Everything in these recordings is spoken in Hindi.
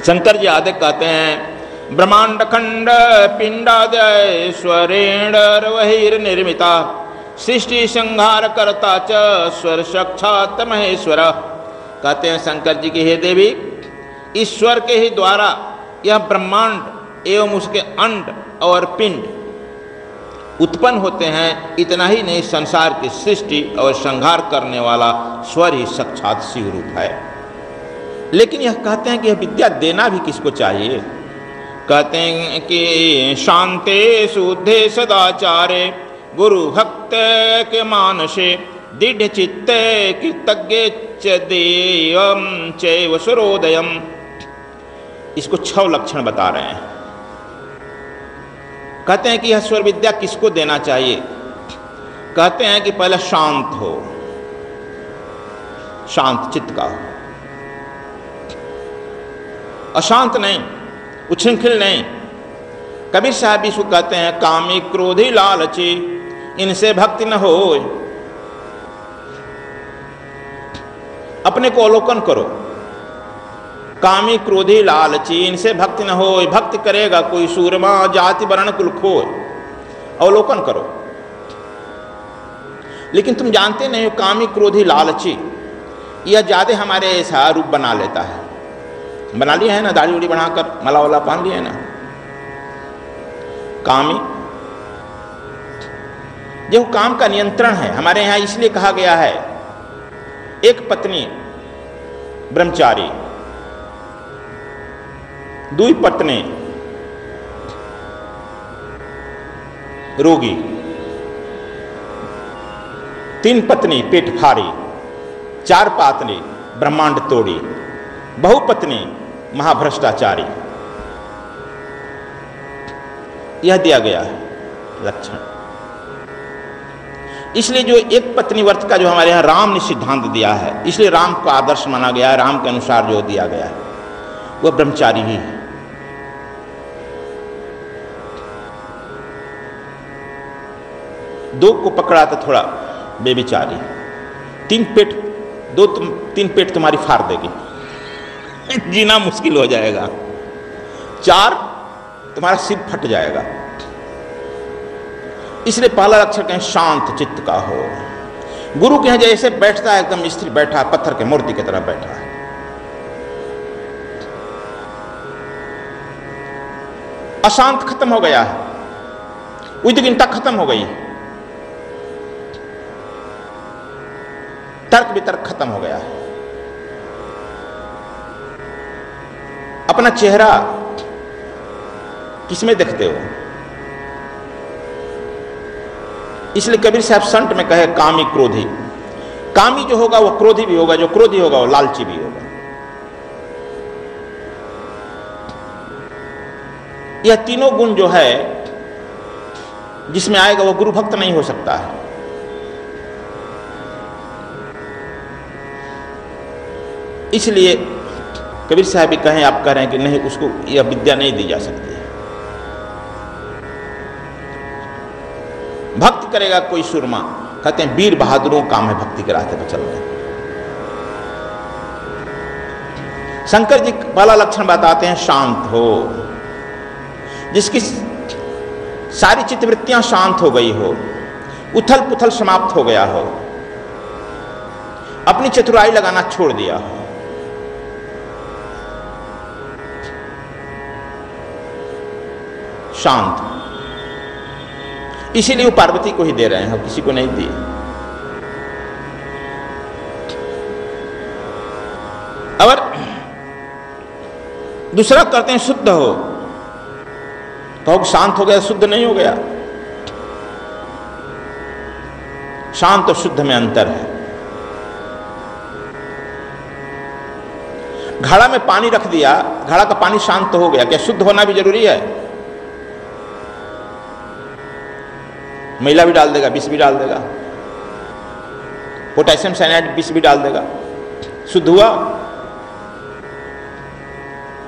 शंकर जी आदि कहते हैं ब्रह्मांड खंड पिंडादयश्वरेण वहिर्निर्मिता सृष्टि संहार करता च स्वर साक्षात महेश्वर। कहते हैं शंकर जी की हे देवी, ईश्वर के ही द्वारा यह ब्रह्मांड एवं उसके अंड और पिंड उत्पन्न होते हैं। इतना ही नहीं, संसार की सृष्टि और संहार करने वाला स्वर ही साक्षात शिव रूप है। लेकिन यह कहते हैं कि यह विद्या देना भी किसको चाहिए। कहते हैं कि शांते शुद्धे सदाचारे गुरु भक्त के मानसे दृढ़ चित्ते कृतज्ञ च देयम चैव सुरोदयम। इसको 6 लक्षण बता रहे हैं। कहते हैं कि यह स्वर विद्या किसको देना चाहिए। कहते हैं कि पहले शांत हो, शांत चित्त का हो, अशांत नहीं, उच्छृंखल नहीं। कबीर साहब इसको कहते हैं कामी क्रोधी लालची इनसे भक्ति न हो। अपने को अवलोकन करो, कामी क्रोधी लालची इनसे भक्ति न हो। भक्ति करेगा कोई सूरमा जाति वर्ण कुल खोए, अवलोकन करो। लेकिन तुम जानते नहीं हो कामी क्रोधी लालची यह ज्यादा हमारे ऐसा रूप बना लेता है। बना लिया है ना, दाढ़ी उड़ी बनाकर मला वाला पहन लिया है ना। कामी जो काम का नियंत्रण है हमारे यहाँ, इसलिए कहा गया है एक पत्नी ब्रह्मचारी, 2 पत्नी रोगी, 3 पत्नी पेट फाड़ी, 4 पत्नी ब्रह्मांड तोड़ी, बहुपत्नी महाभ्रष्टाचारी। यह दिया गया है लक्षण। इसलिए जो एक पत्नी व्रत का जो हमारे यहाँ राम ने सिद्धांत दिया है, इसलिए राम को आदर्श माना गया है। राम के अनुसार जो दिया गया है वह ब्रह्मचारी ही है। दो को पकड़ा तो थोड़ा बेविचारी, 3 पेट तुम्हारी फाड़ देगी, जीना मुश्किल हो जाएगा। 4 तुम्हारा सिर फट जाएगा। इसलिए पहला लक्षण कहें शांत चित्त का हो। गुरु के यहाँ जैसे बैठता है एकदम स्थिर बैठा है, पत्थर के मूर्ति की तरह बैठा है। अशांत खत्म हो गया है, उद्विग्नता खत्म हो गई, तर्क वितर्क खत्म हो गया है। अपना चेहरा किसमें देखते हो। इसलिए कबीर साहब संत में कहे कामी क्रोधी। कामी जो होगा वो क्रोधी भी होगा, जो क्रोधी होगा वो लालची भी होगा। यह तीनों गुण जो है जिसमें आएगा वो गुरु भक्त नहीं हो सकता है। इसलिए कबीर साहब भी कहें, आप कह रहे हैं कि नहीं, उसको यह विद्या नहीं दी जा सकती। भक्ति करेगा कोई सुरमा, कहते हैं वीर बहादुरों काम है भक्ति के रास्ते पर चल रहे। शंकर जी पहला लक्षण बताते हैं शांत हो। जिसकी सारी चित्तवृत्तियां शांत हो गई हो, उथल पुथल समाप्त हो गया हो, अपनी चतुराई लगाना छोड़ दिया हो, शांत। इसीलिए वो पार्वती को ही दे रहे हैं, किसी को नहीं दिए। और दूसरा करते हैं शुद्ध हो। तो शांत हो गया, शुद्ध नहीं हो गया। शांत और शुद्ध में अंतर है। घड़ा में पानी रख दिया, घड़ा का पानी शांत तो हो गया, क्या शुद्ध होना भी जरूरी है? मैला भी डाल देगा, विष भी डाल देगा, पोटेशियम साइनाइड विष भी डाल देगा, शुद्ध हुआ?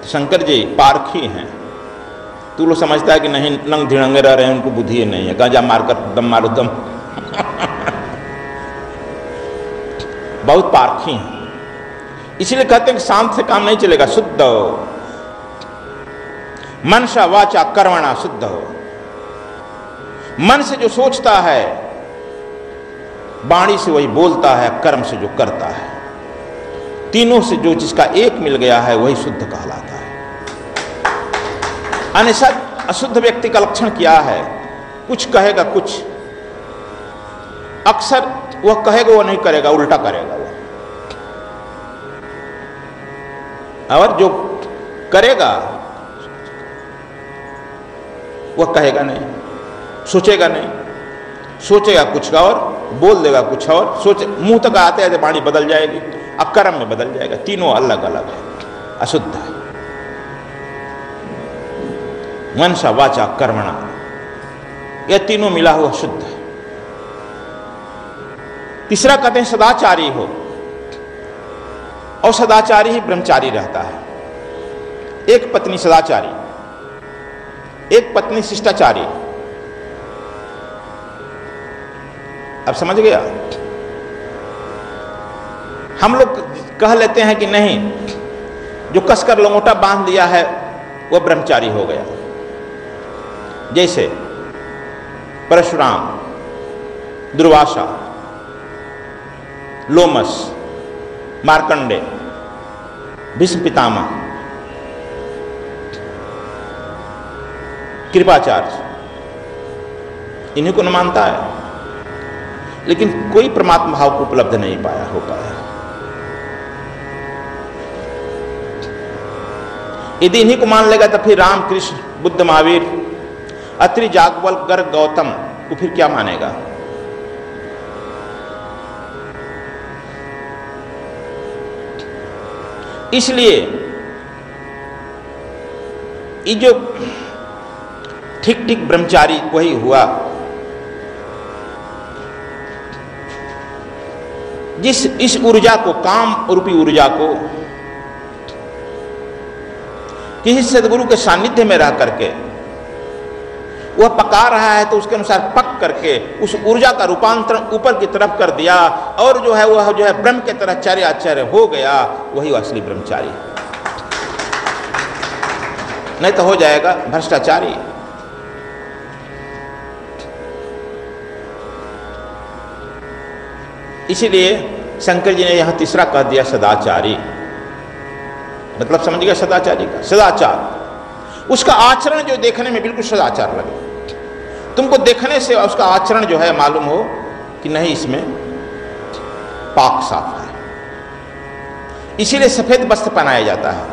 तो शंकर जी पारखी हैं। तू लोग समझता है कि नहीं, नंग धिड़ंगे रह रहे हैं, उनको बुद्धि नहीं है, गांजा मारकर दम मारो दम। बहुत पारखी हैं। इसीलिए कहते हैं कि शांत से काम नहीं चलेगा, शुद्ध हो। मनसा वाचा कर्मणा शुद्ध हो। मन से जो सोचता है, वाणी से वही बोलता है, कर्म से जो करता है, तीनों से जो जिसका एक मिल गया है वही शुद्ध कहलाता है। अन्यथा अशुद्ध व्यक्ति का लक्षण क्या है? कुछ कहेगा, कुछ अक्सर वह कहेगा वो नहीं करेगा, उल्टा करेगा वो, और जो करेगा वह कहेगा नहीं, सोचेगा नहीं, सोचेगा कुछ और, बोल देगा कुछ और, सोचे मुंह तक आते आते वाणी बदल जाएगी, अकर्म में बदल जाएगा। तीनों अलग अलग है, अशुद्ध है। मनसा वाचा कर्मणा, यह तीनों मिला हुआ शुद्ध है। तीसरा कहते हैं सदाचारी हो, और सदाचारी ही ब्रह्मचारी रहता है। एक पत्नी सदाचारी, एक पत्नी शिष्टाचारी। अब समझ गया? हम लोग कह लेते हैं कि नहीं, जो कसकर लंगोटा बांध दिया है वह ब्रह्मचारी हो गया। जैसे परशुराम, दुर्वासा, लोमस, मार्कंडे, भीष्म पितामह, कृपाचार्य, इन्हीं को न मानता है, लेकिन कोई परमात्मा भाव को उपलब्ध नहीं पाया हो पाया। यदि इन्हीं को मान लेगा तो फिर राम, कृष्ण, बुद्ध, महावीर, अत्रि, जागवल, गर्ग, गौतम को फिर क्या मानेगा? इसलिए ये जो ठीक ठीक ब्रह्मचारी वही हुआ जिस इस ऊर्जा को, काम रूपी ऊर्जा को किसी सदगुरु के सानिध्य में रह करके वह पका रहा है, तो उसके अनुसार पक करके उस ऊर्जा का रूपांतरण ऊपर की तरफ कर दिया, और जो है वह जो है ब्रह्म के तरह चर्याचर्य हो गया, वही असली ब्रह्मचारी। नहीं तो हो जाएगा भ्रष्टाचारी। इसीलिए शंकर जी ने यहां तीसरा कह दिया सदाचारी। मतलब समझ गया सदाचारी का? सदाचार उसका आचरण जो देखने में बिल्कुल सदाचार लगे, तुमको देखने से उसका आचरण जो है मालूम हो कि नहीं इसमें पाक साफ है। इसीलिए सफेद वस्त्र पहनाया जाता है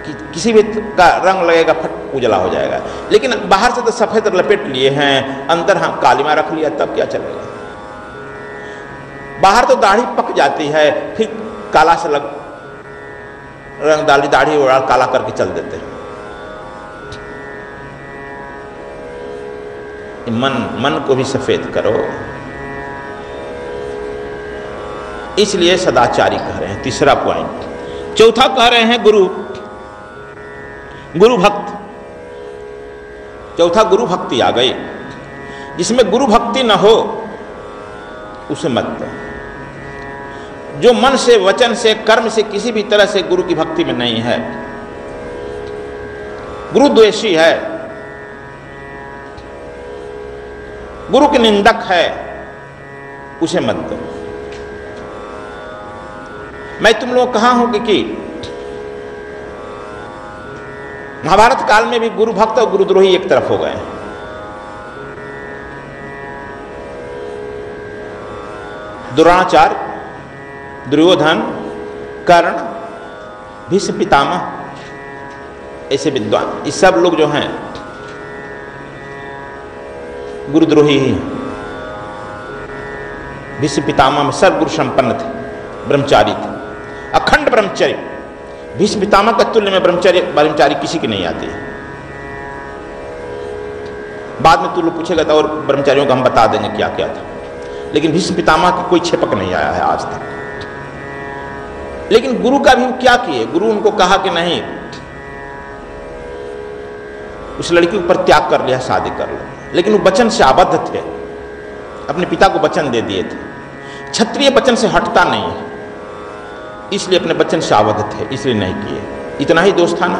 कि किसी भी का रंग लगेगा फट उजला हो जाएगा, लेकिन बाहर से तो सफेद लपेट लिए हैं, अंदर हम कालीमा रख लिया, तब क्या चलेगा? बाहर तो दाढ़ी पक जाती है, फिर काला से लग रंग डाली, दाढ़ी उड़ा काला करके चल देते हैं। मन को भी सफेद करो। इसलिए सदाचारी कह रहे हैं, तीसरा पॉइंट। चौथा कह रहे हैं गुरु भक्त। चौथा गुरु भक्ति आ गई। जिसमें गुरु भक्ति न हो उसे मत दो। जो मन से, वचन से, कर्म से, किसी भी तरह से गुरु की भक्ति में नहीं है, गुरु द्वेषी है, गुरु के निंदक है, उसे मत दो। मैं तुम लोग कहा हूं कि महाभारत काल में भी गुरु भक्त और गुरुद्रोही एक तरफ हो गए हैं। द्रोणाचार्य, दुर्योधन, कर्ण, भीष्म पितामह, ऐसे विद्वान, ये सब लोग जो हैं गुरुद्रोही ही हैं। भीष्म पितामह में सर्वगुरु संपन्न थे, ब्रह्मचारी थे, अखंड ब्रह्मचर्य। भीष्म पितामह का तुल्य में ब्रह्मचारी किसी की नहीं आती है। बाद में तू लोग पूछेगा तो और ब्रह्मचारियों को हम बता देंगे क्या क्या था, लेकिन भीष्म पितामह की कोई छेपक नहीं आया है आज तक। लेकिन गुरु का भी क्या किए? गुरु उनको कहा कि नहीं, उस लड़की पर त्याग कर लिया, शादी कर लो, लेकिन वो वचन से आबद्ध थे, अपने पिता को वचन दे दिए थे। क्षत्रिय वचन से हटता नहीं है, इसलिए अपने वचन से आबद्ध थे, इसलिए नहीं किए। इतना ही दोष था ना।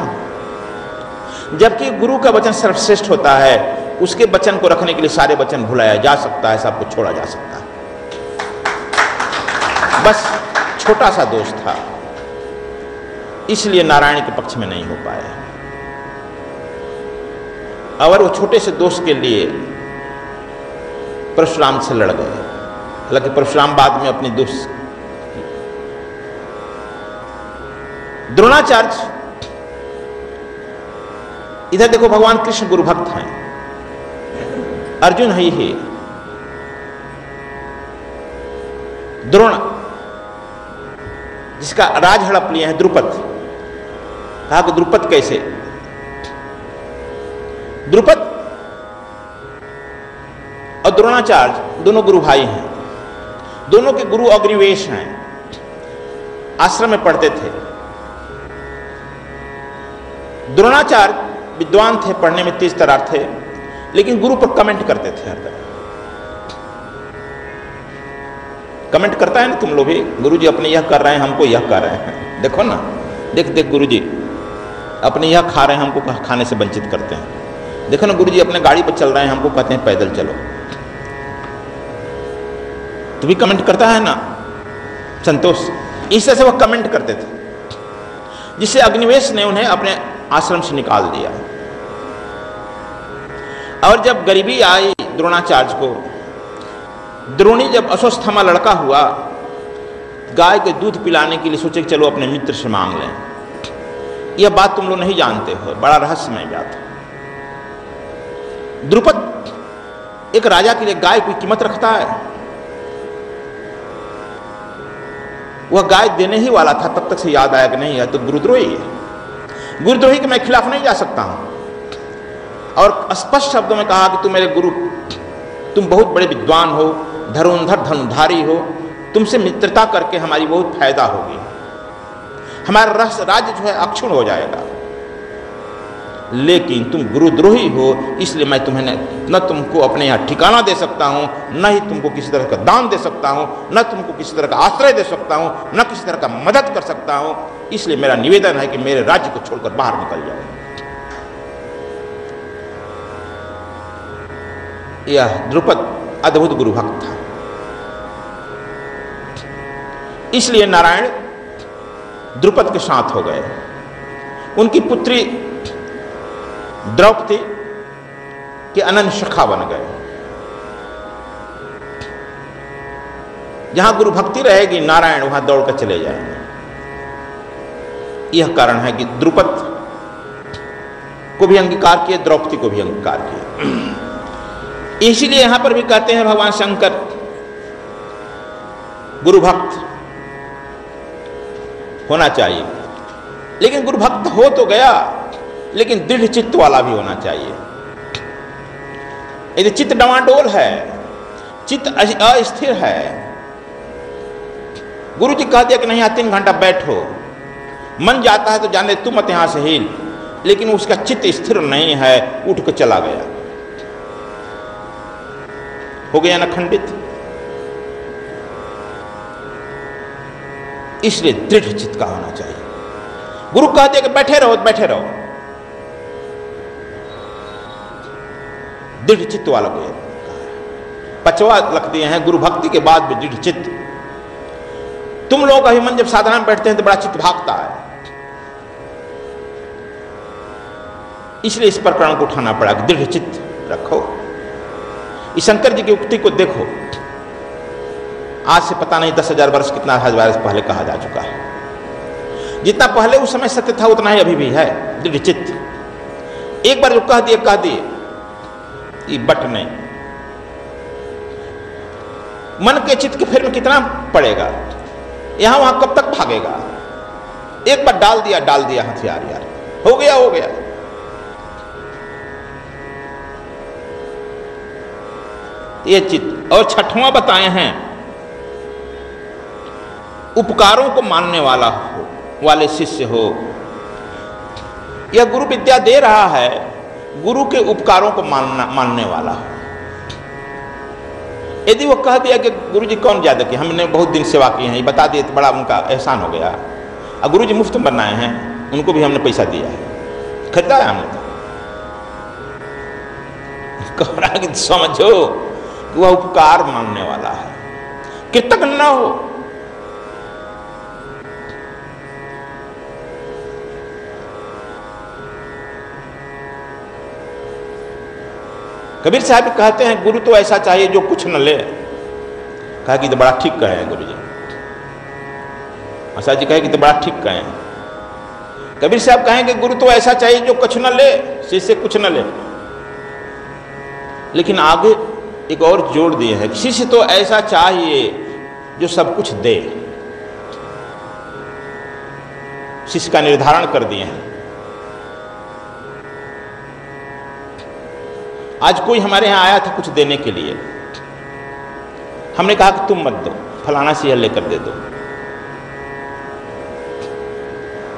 जबकि गुरु का वचन सर्वश्रेष्ठ होता है, उसके वचन को रखने के लिए सारे वचन भुलाया जा सकता है, सब कुछ छोड़ा जा सकता है। बस छोटा सा दोष था, इसलिए नारायण के पक्ष में नहीं हो पाया। और वो छोटे से दोष के लिए परशुराम से लड़ गए। हालांकि परशुराम बाद में अपनी दोष, द्रोणाचार्य, इधर देखो भगवान कृष्ण गुरु भक्त हैं, अर्जुन है ही, द्रोण जिसका राज हड़प लिया है द्रुपद, कहा कि द्रुपद कैसे, द्रुपद और द्रोणाचार्य दोनों गुरु भाई हैं, दोनों के गुरु अग्निवेश हैं, आश्रम में पढ़ते थे। द्रोणाचार्य विद्वान थे, पढ़ने में तेज तरार थे, लेकिन गुरु पर कमेंट करते थे हर तरह। कमेंट करता है ना तुम लोग भी, गुरुजी अपने यह कर रहे हैं, हमको यह कर रहे हैं, देखो ना, देख देख गुरुजी अपने यह खा रहे हैं, हमको खाने से वंचित करते हैं, देखो ना गुरुजी अपने गाड़ी पर चल रहे हैं, हमको कहते हैं पैदल चलो। तो भी कमेंट करता है ना संतोष, इस तरह से वह कमेंट करते थे, जिससे अग्निवेश ने उन्हें अपने आश्रम से निकाल दिया। और जब गरीबी आई द्रोणाचार्य को, द्रोणी जब अस्वस्थमा लड़का हुआ, गाय के दूध पिलाने के लिए सोचे कि चलो अपने मित्र से मांग लें। यह बात तुम लोग नहीं जानते हो, बड़ा रहस्यमय बात है। द्रुपद एक राजा के लिए गाय की कीमत रखता है, वह गाय देने ही वाला था, तब तक से याद आया कि नहीं यह तो गुरुद्रोही है, गुरुद्रोही के मैं खिलाफ नहीं जा सकता हूं। और स्पष्ट शब्दों में कहा कि तुम मेरे गुरु, तुम बहुत बड़े विद्वान हो, धनुर्धर धनुधारी हो, तुमसे मित्रता करके हमारी बहुत फायदा होगी, हमारा राज्य जो है अक्षुण्ण हो जाएगा, लेकिन तुम गुरुद्रोही हो, इसलिए मैं तुम्हें न तुमको अपने यहाँ ठिकाना दे सकता हूँ, न ही तुमको किसी तरह का दान दे सकता हूँ, न तुमको किसी तरह का आश्रय दे सकता हूँ, न किसी तरह का मदद कर सकता हूँ। इसलिए मेरा निवेदन है कि मेरे राज्य को छोड़कर बाहर निकल जाओ। यह द्रुपद अद्भुत गुरु भक्त था, इसलिए नारायण द्रुपद के साथ हो गए। उनकी पुत्री द्रौपदी के अनन्य सखा बन गए। जहां गुरु भक्ति रहेगी नारायण वहां दौड़कर चले जाएंगे। यह कारण है कि द्रुपद को भी अंगीकार किए, द्रौपदी को भी अंगीकार किए। इसीलिए यहां पर भी कहते हैं भगवान शंकर, गुरु भक्त होना चाहिए, लेकिन गुरु भक्त हो तो गया, लेकिन दृढ़ चित्त वाला भी होना चाहिए। यदि चित्त डवाडोल है, चित्त अस्थिर है, गुरु जी कह दिया कि नहीं यहाँ 3 घंटा बैठो, मन जाता है तो जाने तू मत यहां से हिल, लेकिन उसका चित्त स्थिर नहीं है, उठ कर चला गया, हो गया ना खंडित। इसलिए दृढ़ चित्त का होना चाहिए। गुरु कह दिया कि बैठे रहो, बैठे रहो, दृढ़ चित्त वाला को पचवा रख दिए हैं, गुरु भक्ति के बाद भी दृढ़ चित्त। तुम लोग का भी मन जब साधना में बैठते हैं तो बड़ा चित्त भागता है, इसलिए इस प्रकरण को उठाना पड़ा कि दृढ़ चित्त रखो। इस शंकर जी की उक्ति को देखो, आज से पता नहीं 10,000 वर्ष, कितना हजार वर्ष पहले कहा जा चुका है। जितना पहले उस समय सत्य था उतना ही अभी भी है, दृढ़ चित्त। एक बार जो कह दिए ये बट नहीं, मन के चित्त के फेर में कितना पड़ेगा, यहां वहां कब तक भागेगा। एक बार डाल दिया हथियार, यार हो गया। ये चित्त। और छठवां बताए हैं, उपकारों को मानने वाले शिष्य हो। यह गुरु विद्या दे रहा है, गुरु के उपकारों को मानने वाला हो। यदि वो कह दिया कि गुरु जी कौन ज्यादा किया, हमने बहुत दिन सेवा की है, ये बता दिए तो बड़ा उनका एहसान हो गया। और गुरु जी मुफ्त में बनाए हैं, उनको भी हमने पैसा दिया है, खरीदा है हमने तो। कह रहा कि समझो कि वह उपकार मानने वाला है, कृतज्ञ न हो। कबीर साहब कहते हैं गुरु तो ऐसा चाहिए जो कुछ न ले। कहा कि तो बड़ा ठीक कहे गुरु जी। आशा जी कहे कि तो बड़ा ठीक कहे। कबीर साहब कहेंगे गुरु तो ऐसा चाहिए जो कुछ न ले, शिष्य कुछ न ले। लेकिन आगे एक और जोड़ दिए है, शिष्य तो ऐसा चाहिए जो सब कुछ दे। शिष्य का निर्धारण कर दिए हैं। आज कोई हमारे यहां आया था कुछ देने के लिए, हमने कहा कि तुम मत दो, फलाना से यह लेकर दे दो।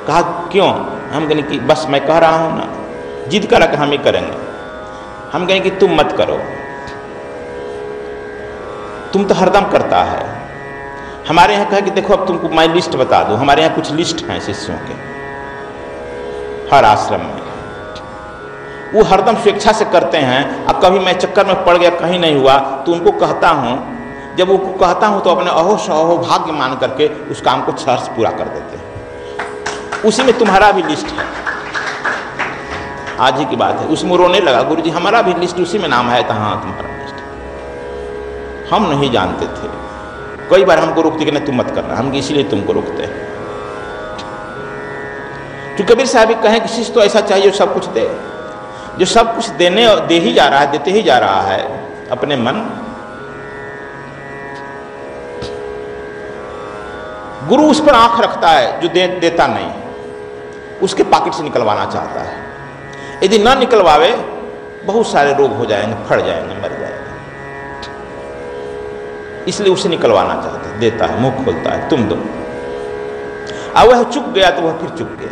कहा क्यों? हम कहें कि बस मैं कह रहा हूं ना, जिद करा कि हम ही करेंगे। हम कहें कि तुम मत करो, तुम तो हरदम करता है। हमारे यहाँ कहा कि देखो अब तुमको मैं लिस्ट बता दूं, हमारे यहाँ कुछ लिस्ट हैं शिष्यों के हर आश्रम में, वो हरदम स्वेच्छा से करते हैं। अब कभी मैं चक्कर में पड़ गया, कहीं नहीं हुआ, तो उनको कहता हूँ, जब वो कहता हूँ तो अपने अहो भाग्य मान करके उस काम को सहर्ष पूरा कर देते हैं। उसी में तुम्हारा भी लिस्ट है, आज ही की बात है। उसमें रोने लगा, गुरुजी हमारा भी लिस्ट उसी में नाम है। तो हाँ तुम्हारा लिस्ट, हम नहीं जानते थे। कई बार हमको रोकते कि नहीं तुम मत करना, हम इसीलिए तुमको रोकते हैं। तो कबीर साहब कहें कि शिष्य तो ऐसा चाहिए जो सब कुछ दे, जो सब कुछ दे ही जा रहा है, देते ही जा रहा है अपने मन। गुरु उस पर आंख रखता है जो देता नहीं, उसके पॉकेट से निकलवाना चाहता है। यदि ना निकलवावे बहुत सारे रोग हो जाएंगे, फट जाएंगे, मर जाएंगे। इसलिए उसे निकलवाना चाहता है, देता है, मुंह खोलता है, तुम दो। अब वह चुक गया तो वह फिर चुक गया।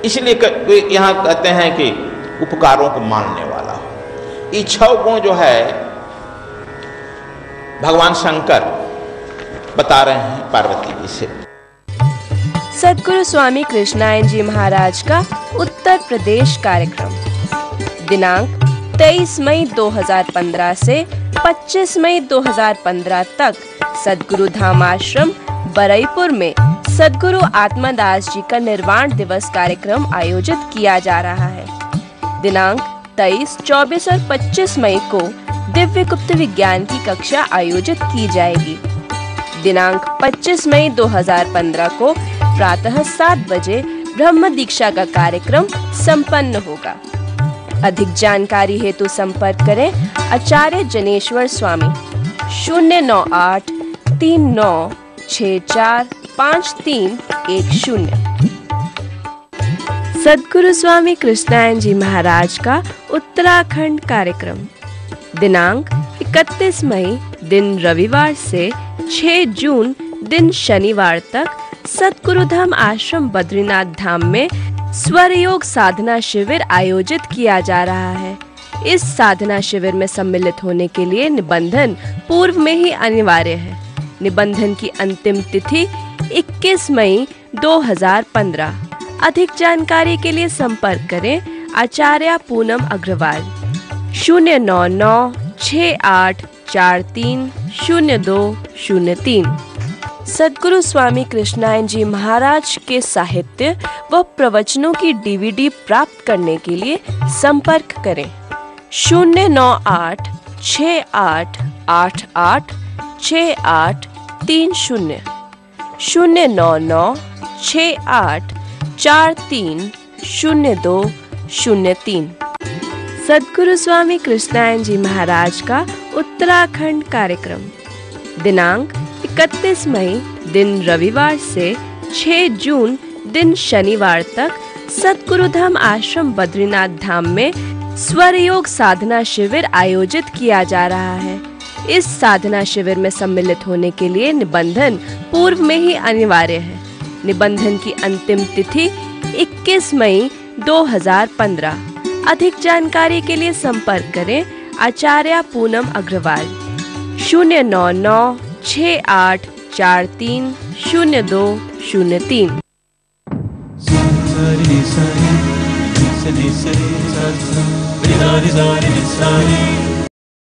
इसलिए यहां कहते हैं कि उपकारों को मानने वाला हो। ये 6 गुण जो है भगवान शंकर बता रहे हैं पार्वती जी से। सद्गुरु स्वामी कृष्णायन जी महाराज का उत्तर प्रदेश कार्यक्रम दिनांक 23 मई 2015 से 25 मई 2015 तक सद्गुरु धाम आश्रम बरईपुर में सद्गुरु आत्मदास जी का निर्वाण दिवस कार्यक्रम आयोजित किया जा रहा है। दिनांक 23, 24 और 25 मई को दिव्य गुप्त विज्ञान की कक्षा आयोजित की जाएगी। दिनांक 25 मई 2015 को प्रातः 7 बजे ब्रह्म दीक्षा का कार्यक्रम संपन्न होगा। अधिक जानकारी हेतु संपर्क करें आचार्य जनेश्वर स्वामी 098 39 64 5310। सद्गुरु स्वामी कृष्णायन जी महाराज का उत्तराखंड कार्यक्रम दिनांक 31 मई दिन रविवार से 6 जून दिन शनिवार तक सद्गुरुधाम आश्रम बद्रीनाथ धाम में स्वर योग साधना शिविर आयोजित किया जा रहा है। इस साधना शिविर में सम्मिलित होने के लिए निबंधन पूर्व में ही अनिवार्य है। निबंधन की अंतिम तिथि 21 मई 2015। अधिक जानकारी के लिए संपर्क करें आचार्य पूनम अग्रवाल 099 68 43 0203। सद्गुरु स्वामी कृष्णायन जी महाराज के साहित्य व प्रवचनों की DVD प्राप्त करने के लिए संपर्क करें 098 68 88 6830 099 68 43 0203। सद्गुरु स्वामी कृष्णायन जी महाराज का उत्तराखंड कार्यक्रम दिनांक 31 मई दिन रविवार से 6 जून दिन शनिवार तक सद्गुरुधाम आश्रम बद्रीनाथ धाम में स्वर योग साधना शिविर आयोजित किया जा रहा है। इस साधना शिविर में सम्मिलित होने के लिए निबंधन पूर्व में ही अनिवार्य है। निबंधन की अंतिम तिथि 21 मई 2015। अधिक जानकारी के लिए संपर्क करें आचार्य Poonam Agarwal 099 68 43 0203। Sari sari sari sari ni sa ni sa ni ni sa ni